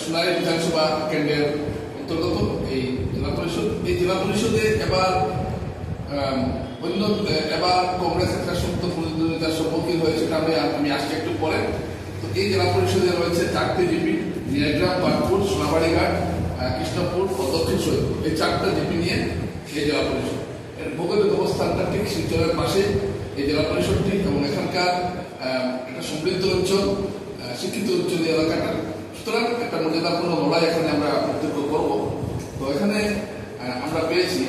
সোনালী বিধানসভা কেন্দ্রের অন্তর্গত এই জেলা পরিষদ। এই জেলা পরিষদে এবার এবার কংগ্রেস একটা শক্ত প্রতিদ্বন্দ্বিতার সম্মুখীন হয়েছে, আমি আসছি একটু পরে। তো এই জেলা পরিষদে রয়েছে 4টি জিপি: নিয়াগ্রাম, পাটপুর, সোনাবাড়িঘাট, কৃষ্ণপুর ও দক্ষিণ সৈয়দপুর। এই 4টা জিপি নিয়ে এই জেলা পরিষদ। এর ভৌগোলিক অবস্থানটা ঠিক শিলচরের পাশে এই জেলা পরিষদটি, এবং এখানকার একটা সমৃদ্ধ অঞ্চল, শিক্ষিত অঞ্চল এই এলাকাটা। সুতরাং একটা মর্যাদাপূর্ণ লড়াই এখানে আমরা প্রত্যক্ষ করব। তো এখানে আমরা পেয়েছি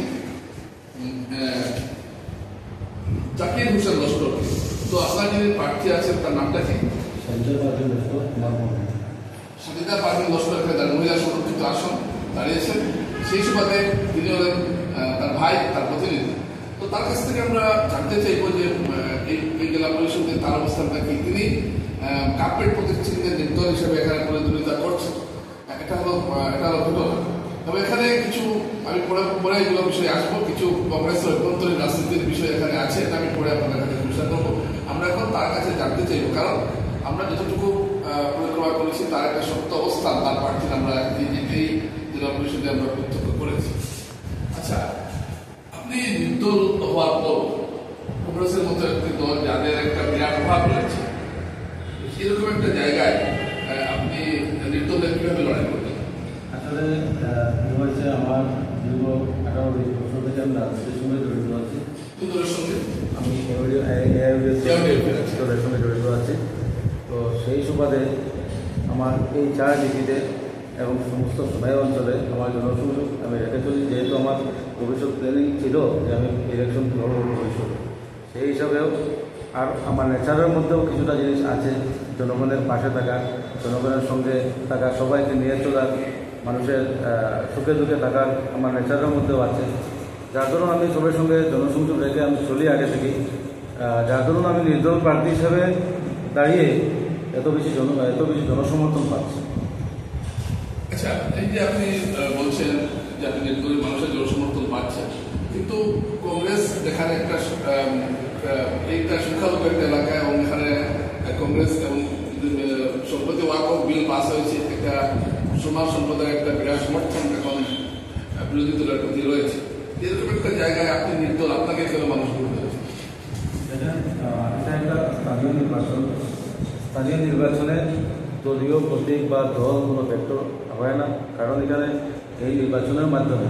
জাকির হোসেন লস্করকে। তো আপনার যিনি প্রার্থী আছেন তার নামটা কি? সাজিদা পারভিন লস্কর এখানে মহিলা সংরক্ষিত আসন দাঁড়িয়েছেন। সেই সুবাদে তিনি হলেন তার ভাই, তার প্রতিনিধি। তো তার কাছ থেকে আমরা জানতে চাইব যে এই জেলা পরিষদে তার অবস্থানটা কি। তিনি কার্পেট প্রতিষ্ঠানের নির্দল হিসেবে এখানে প্রতিদ্বন্দ্বিতা করছেন। এটা হলো ঘটনা। তবে এখানে কিছু আমি পরে এগুলো বিষয়ে আসবো। কিছু কংগ্রেসের অভ্যন্তরীণ রাজনীতির বিষয় এখানে আছে, এটা আমি পরে আপনাদের কাছে ঘোষণা করবো। আমরা এখন তার কাছে জানতে চাইব, কারণ আমরা যতটুকু পরিক্রমা করেছি তার একটা শক্ত অবস্থান তার প্রার্থীর আমরা এই জেলা পরিষদে আমরা প্রত্যক্ষ করেছি। আচ্ছা, আপনি নির্দল হওয়ার পর কংগ্রেসের মতো একটি দল যাদের একটা বিরাট প্রভাব রয়েছে, এরকম একটা জায়গায় আপনি নির্দলে কিভাবে লড়াই করবেন? আসলে হয়েছে আমার দীর্ঘ 18-20 বছর থেকে আমি রাজনীতির সঙ্গে জড়িত আছি। আমি দলের সঙ্গে জড়িত আছি। তো সেই সুবাদে আমার এই 4 ডিগ্রিতে এবং সমস্ত সবাই অঞ্চলে আমার জনসংযোগ আমি রেখে চলি, যেহেতু আমার ভবিষ্যৎ প্ল্যানিং ছিল যে আমি ইলেকশন লড়ব ভবিষ্যৎ। সেই হিসাবেও আর আমার নেচারের মধ্যেও কিছুটা জিনিস আছে, জনগণের পাশে থাকা, জনগণের সঙ্গে থাকা, সবাইকে নিয়ে চলার, মানুষের সুখে দুঃখে থাকার আমার নেচারের মধ্যেও আছে। যার দরুন আমি সবার সঙ্গে জনসংযোগ রেখে আমি চলি আগে থেকেই। যার দরুন আমি নির্দল প্রার্থী হিসেবে দাঁড়িয়ে এত বেশি জনসমর্থন পাচ্ছি। আচ্ছা, এই যে আপনি বলছেন যে আপনি নির্দলীয় মানুষের জনসমর্থন পাচ্ছেন, কিন্তু কংগ্রেস এখানে একটা সংখ্যালঘু একটা এলাকা, এবং এখানে কংগ্রেস এবং সম্প্রতি ওয়াকফ বিল পাস হয়েছে, একটা মুসলমান সম্প্রদায়ের একটা বিরাট সমর্থন এখন বিরোধী দলের প্রতি রয়েছে। এরকম একটা জায়গায় আপনি নির্দল, আপনাকে কেন মানুষ ভোট দিয়েছে? এটা একটা স্থানীয় নির্বাচন। স্থানীয় নির্বাচনে দলীয় প্রতীক বা দল কোনো ফ্যাক্টর হয় না, কারণ এখানে এই নির্বাচনের মাধ্যমে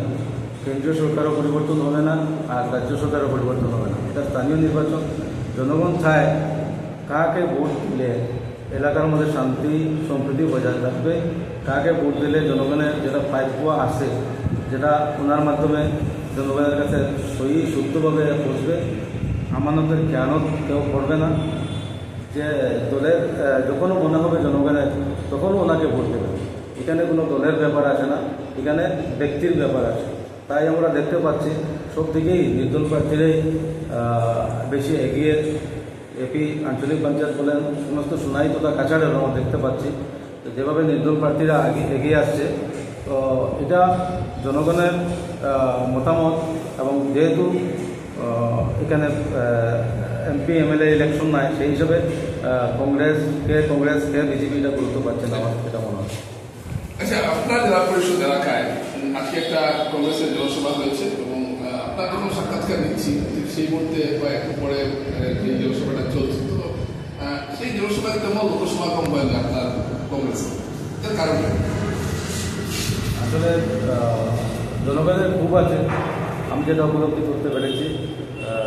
কেন্দ্রীয় সরকারও পরিবর্তন হবে না আর রাজ্য সরকারও পরিবর্তন হবে না। এটা স্থানীয় নির্বাচন। জনগণ চায় কাকে ভোট দিলে এলাকার মধ্যে শান্তি সম্প্রীতি বজায় থাকবে, কাকে ভোট দিলে জনগণের যেটা প্রাপ্য আছে, যেটা ওনার মাধ্যমে জনগণের কাছে সহি শুদ্ধভাবে পৌঁছবে, আমানতের খেয়ানত কেউ করবে না, যে দলের যখনও মনে হবে জনগণের তখনও ওনাকে ভোট দেবে। এখানে কোনো দলের ব্যাপার আসে না, এখানে ব্যক্তির ব্যাপার আছে। তাই আমরা দেখতে পাচ্ছি সব দিকেই নির্দল প্রার্থীরাই বেশি এগিয়ে। এপি আঞ্চলিক পঞ্চায়েত বলেন, সমস্ত সোনাই তথা কাছাড়ের আমরা দেখতে পাচ্ছি যেভাবে নির্দল প্রার্থীরা এগিয়ে আসছে। তো এটা জনগণের মতামত, এবং যেহেতু এখানে এমপি এমএলএ ইলেকশন নাই, সেই হিসাবে কংগ্রেসকে বিজেপিটা গুরুত্ব পাচ্ছে না, আমার সেটা মনে হয়। আচ্ছা, আপনার জেলা পরিষদ এলাকায় আজকে একটা কংগ্রেসের জনসভা হয়েছে, এবং আপনার যখন সাক্ষাৎকার নিচ্ছি সেই মুহূর্তে কয়েকদিন পরে যে জনসভাটা চলছে, তো সেই জনসভায় তেমন লোকসমাগম হয়নি আপনার কংগ্রেসের, তার কারণ আসলে জনগণের খুব আছে। আমি যেটা উপলব্ধি করতে পেরেছি,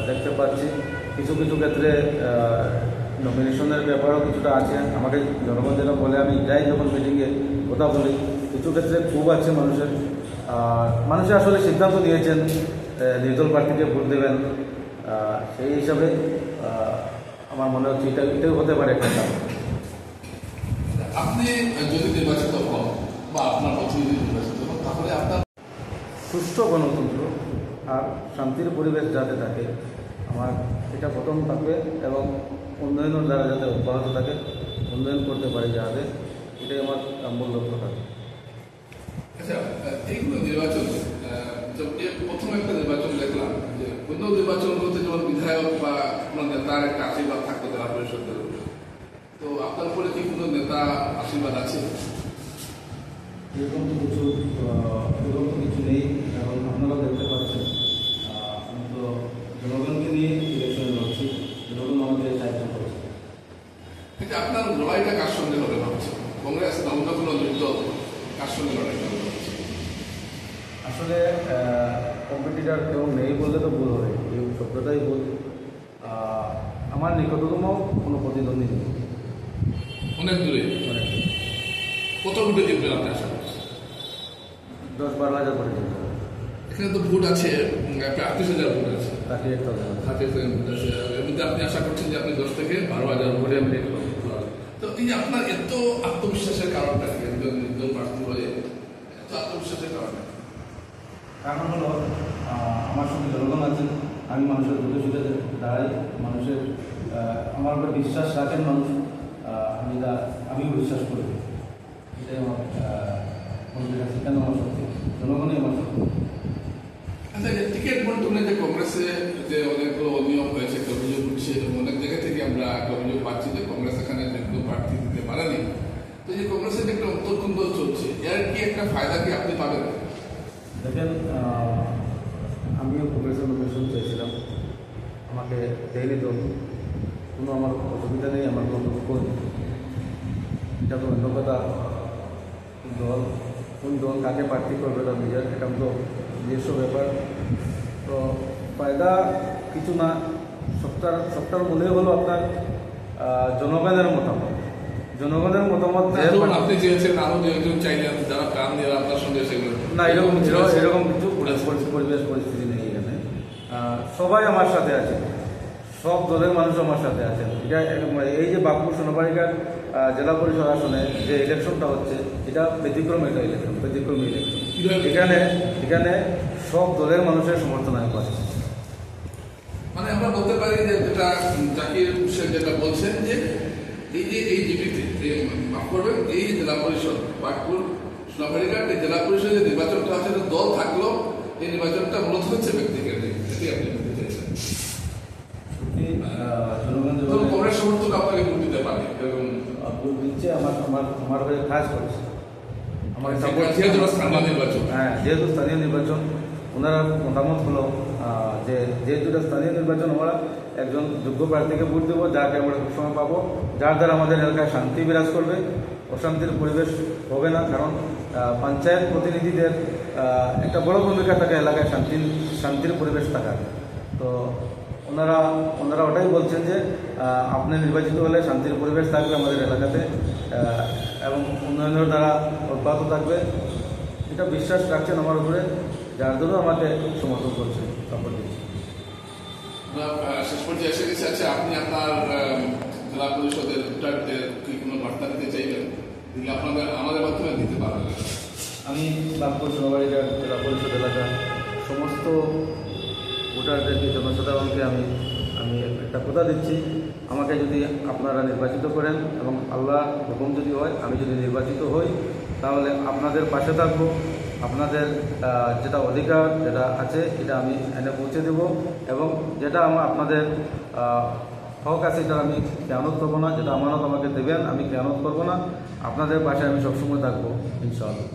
দেখতে পাচ্ছি কিছু কিছু ক্ষেত্রে নমিনেশনের ব্যাপারও কিছুটা আছে। আমাকে জনগণ যেটা বলে, আমি যাই যখন মিটিংয়ে কথা বলি, কিছু ক্ষেত্রে খুব আছে মানুষের আসলে সিদ্ধান্ত নিয়েছেন নির্দল প্রার্থীকে ভোট দেবেন। সেই হিসাবে আমার মনে হচ্ছে এটাও হতে পারে একটা কারণ। আপনি যদি নির্বাচিত হন বা আপনার প্রতিনিধি নির্বাচিত হন, তাহলে আপনার সুষ্ঠু গণতন্ত্র আর শান্তির পরিবেশ যাতে থাকে, আমার এটা প্রথম থাকবে, এবং উন্নয়নের দ্বারা যাতে অব্যাহত থাকে, উন্নয়ন করতে পারি যাতে, এটাই আমার মূল লক্ষ্য থাকে। আচ্ছা, এইগুলো নির্বাচন প্রথম একটা নির্বাচন দেখলাম যে অন্য নির্বাচনগুলোতে যেমন বিধায়ক বা কোনো নেতার একটা আশীর্বাদ থাকতো জেলা পরিষদের, তো আপনার উপরে কি কোনো নেতা আশীর্বাদ আছে? এরকম তো কিছু নেই, কারণ আপনারা দেখতে পাচ্ছেন আমি তো জনগণকে নিয়ে ইলেকশনে লড়ছি, জনগণ আমাকে সাহায্য করছে। কিন্তু আপনার লড়াইটা কার সঙ্গে লড়াই হচ্ছে? কংগ্রেস না অন্য কোনো যুদ্ধ কার সঙ্গে লড়াই হচ্ছে? আসলে কম্পিটিটার কেউ নেই বললে তো ভুল হবে, এই শব্দটাই ভুল। আমার নিকটতম কোনো প্রতিদ্বন্দ্বী নেই। অনেক দূরে কত ভোটে জিতবেন আপনি আশা করছেন? 10-12 হাজার করে জিতবে। এখানে তো ভোট আছে প্রায় 38,000 ভোট আছে, 38,000 ভোট আছে। এর মধ্যে আপনি আশা করছেন যে আপনি 10 থেকে 12,000 ভোটে আপনি তো এই যে আপনার এত আত্মবিশ্বাসের কারণটা কি? একজন নির্দল প্রার্থী হয়ে এত আত্মবিশ্বাসের কারণে? কারণ হলো আমার সঙ্গে জনগণ আছেন, আমি মানুষের দুটো সুযোগ দাঁড়াই, মানুষের আমার উপরে বিশ্বাস রাখেন মানুষ, আমিও বিশ্বাস করি। এটাই আমার কেন আমার শক্তি, জনগণই আমার শক্তি। আচ্ছা, টিকিট বন্টনে যে কংগ্রেসে যে অনেকগুলো অনিয়ম হয়েছে, একটা অভিযোগ উঠছে, অনেক জায়গা থেকে আমরা একটা অভিযোগ পাচ্ছি যে কংগ্রেস এখানে যোগ্য প্রার্থী দিতে পারেনি। তো যে কংগ্রেসের যে একটা অন্তর্কুন্দল চলছে, এর কি একটা ফায়দা কি আপনি পাবেন? দেখেন, আমিও কংগ্রেসের নোমিনেশন চেয়েছিলাম, আমাকে দেয়নি দল, কোনো আমার অসুবিধা নেই, আমার কোনো দুঃখ নেই। এটা তো অন্য কথা, কোন দল কাকে প্রার্থী করবে এটা নিজের একান্ত নিজস্ব ব্যাপার। তো ফায়দা কিছু না, সবটার মনে হলো আপনার জনগণের মতামত। আপনি চেয়েছেন আরো একজন চাইলেন যারা প্রাণ দিয়ে আপনার সঙ্গে সেগুলো না, এরকম কিছু পরিবেশ পরিস্থিতি নেই এখানে। সবাই আমার সাথে আছে, সব দলের মানুষ আমার সাথে আছেন। এটা এই যে বাঁকুড়া সোনাবাড়িঘাট জেলা পরিষদ আসনে যে ইলেকশনটা হচ্ছে, এটা ব্যতিক্রমী ইলেকশন। এখানে সব দলের মানুষের সমর্থন আমি পাচ্ছি। মানে আমরা বলতে পারি যে যেটা জাকির হোসেন যেটা বলছেন যে এই জিপিতে মাফ করবেন, এই জেলা পরিষদ বাঁকুড় সোনাবাড়িঘাট এই জেলা পরিষদের নির্বাচনটা আছে, দল থাকলেও এই নির্বাচনটা মূলত হচ্ছে ব্যক্তিগত। এটি আপনি বলতে চাইছেন কংগ্রেস সমর্থক আপনাকে ভোট দিতে পারে এবং ভোট দিচ্ছে, আমার হয়ে কাজ করছে। যেহেতু স্থানীয় নির্বাচন, ওনারা মতামত হলো যে যেহেতু এটা স্থানীয় নির্বাচন, আমরা একজন যোগ্য প্রার্থীকে ভোট দেবো যাকে আমরা সবসময় পাবো, যার দ্বারা আমাদের এলাকায় শান্তি বিরাজ করবে, অশান্তির পরিবেশ হবে না। কারণ পঞ্চায়েত প্রতিনিধিদের একটা বড় ভূমিকা থাকে এলাকায় শান্তির পরিবেশ থাকার। তো ওনারা ওটাই বলছেন যে আপনি নির্বাচিত হলে শান্তির পরিবেশ থাকবে আমাদের এলাকাতে এবং উন্নয়নের দ্বারা অব্যাহত থাকবে। এটা বিশ্বাস রাখছেন আমার উপরে, যার জন্য আমাকে সমর্থন করছেন, সাপোর্ট দিচ্ছেন। শেষ পর্যায়ে এসে গেছে। আচ্ছা, আপনি আপনার জেলা পরিষদের ভোটারদের কি কোনো বার্তা দিতে চাইবেন? দিলে আমাদের মাধ্যমে দিতে পারবেন। আমি বাঁকুড়া সোনাবাড়িঘাট জেলা পরিষদ এলাকার সমস্ত ভোটারদেরকে, জনসাধারণকে আমি একটা কথা দিচ্ছি, আমাকে যদি আপনারা নির্বাচিত করেন এবং আল্লাহ হুকুম যদি হয়, আমি যদি নির্বাচিত হই, তাহলে আপনাদের পাশে থাকবো। আপনাদের যেটা অধিকার যেটা আছে এটা আমি এনে পৌঁছে দেব এবং যেটা আপনাদের হক আছে এটা আমি খেয়ানত করবো না। যেটা আমানত আমাকে দেবেন আমি খেয়ানত করবো না। আপনাদের পাশে আমি সবসময় থাকবো, ইনশাআল্লাহ।